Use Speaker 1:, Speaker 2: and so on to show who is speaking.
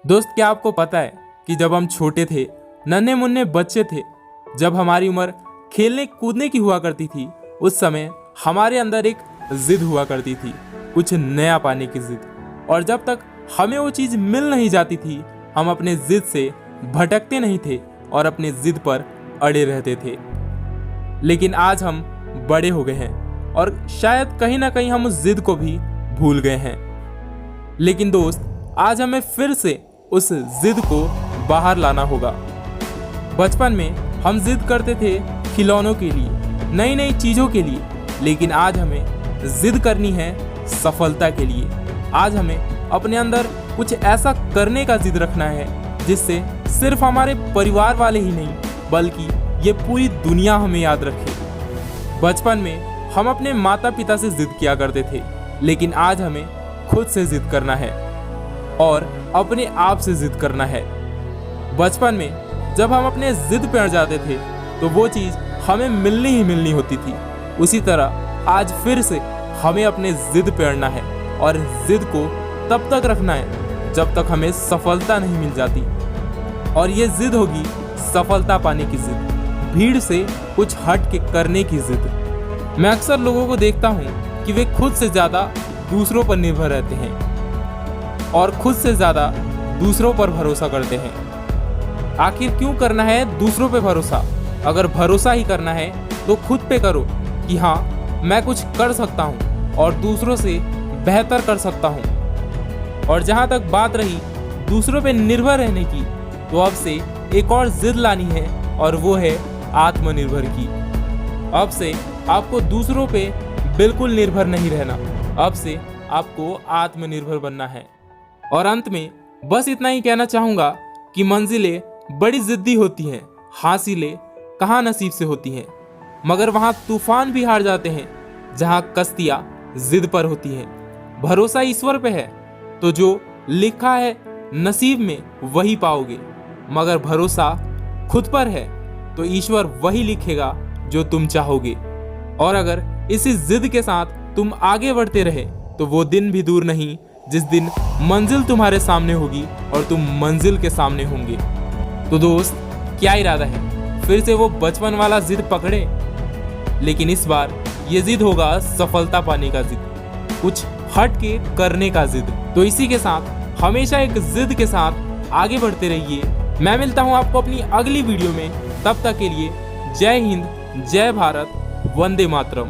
Speaker 1: दोस्त, क्या आपको पता है कि जब हम छोटे थे, नन्हे मुन्ने बच्चे थे, जब हमारी उम्र खेलने कूदने की हुआ करती थी, उस समय हमारे अंदर एक जिद हुआ करती थी, कुछ नया पाने की जिद। और जब तक हमें वो चीज़ मिल नहीं जाती थी, हम अपने जिद से भटकते नहीं थे और अपने जिद पर अड़े रहते थे। लेकिन आज हम बड़े हो गए हैं और शायद कहीं ना कहीं हम उस जिद को भी भूल गए हैं। लेकिन दोस्त, आज हमें फिर से उस जिद को बाहर लाना होगा। बचपन में हम जिद करते थे खिलौनों के लिए, नई नई चीज़ों के लिए, लेकिन आज हमें जिद करनी है सफलता के लिए। आज हमें अपने अंदर कुछ ऐसा करने का जिद रखना है जिससे सिर्फ हमारे परिवार वाले ही नहीं, बल्कि ये पूरी दुनिया हमें याद रखे। बचपन में हम अपने माता पिता से जिद किया करते थे, लेकिन आज हमें खुद से जिद करना है और अपने आप से जिद करना है। बचपन में जब हम अपने जिद पे अड़ जाते थे तो वो चीज़ हमें मिलनी ही मिलनी होती थी। उसी तरह आज फिर से हमें अपने जिद पे अड़ना है और जिद को तब तक रखना है जब तक हमें सफलता नहीं मिल जाती। और ये जिद होगी सफलता पाने की जिद, भीड़ से कुछ हट के करने की जिद। मैं अक्सर लोगों को देखता हूँ कि वे खुद से ज़्यादा दूसरों पर निर्भर रहते हैं और खुद से ज़्यादा दूसरों पर भरोसा करते हैं। आखिर क्यों करना है दूसरों पे भरोसा? अगर भरोसा ही करना है तो खुद पे करो कि हाँ, मैं कुछ कर सकता हूँ और दूसरों से बेहतर कर सकता हूँ। और जहाँ तक बात रही दूसरों पे निर्भर रहने की, तो अब से एक और जिद लानी है और वो है आत्मनिर्भर की। अब से आपको दूसरों पे बिल्कुल निर्भर नहीं रहना, अब से आपको आत्मनिर्भर बनना है। और अंत में बस इतना ही कहना चाहूँगा कि मंजिलें बड़ी जिद्दी होती हैं, हासिलें कहाँ नसीब से होती हैं, मगर वहाँ तूफान भी हार जाते हैं जहाँ कश्तियाँ जिद पर होती हैं। भरोसा ईश्वर पे है तो जो लिखा है नसीब में वही पाओगे, मगर भरोसा खुद पर है तो ईश्वर वही लिखेगा जो तुम चाहोगे। और अगर इसी जिद के साथ तुम आगे बढ़ते रहे तो वो दिन भी दूर नहीं जिस दिन मंजिल तुम्हारे सामने होगी और तुम मंजिल के सामने होंगे। तो दोस्त, क्या इरादा है? फिर से वो बचपन वाला जिद पकड़े, लेकिन इस बार ये जिद होगा सफलता पाने का जिद, कुछ हट के करने का जिद। तो इसी के साथ हमेशा एक जिद के साथ आगे बढ़ते रहिए। मैं मिलता हूँ आपको अपनी अगली वीडियो में, तब तक के लिए जय हिंद, जय भारत, वंदे मातरम।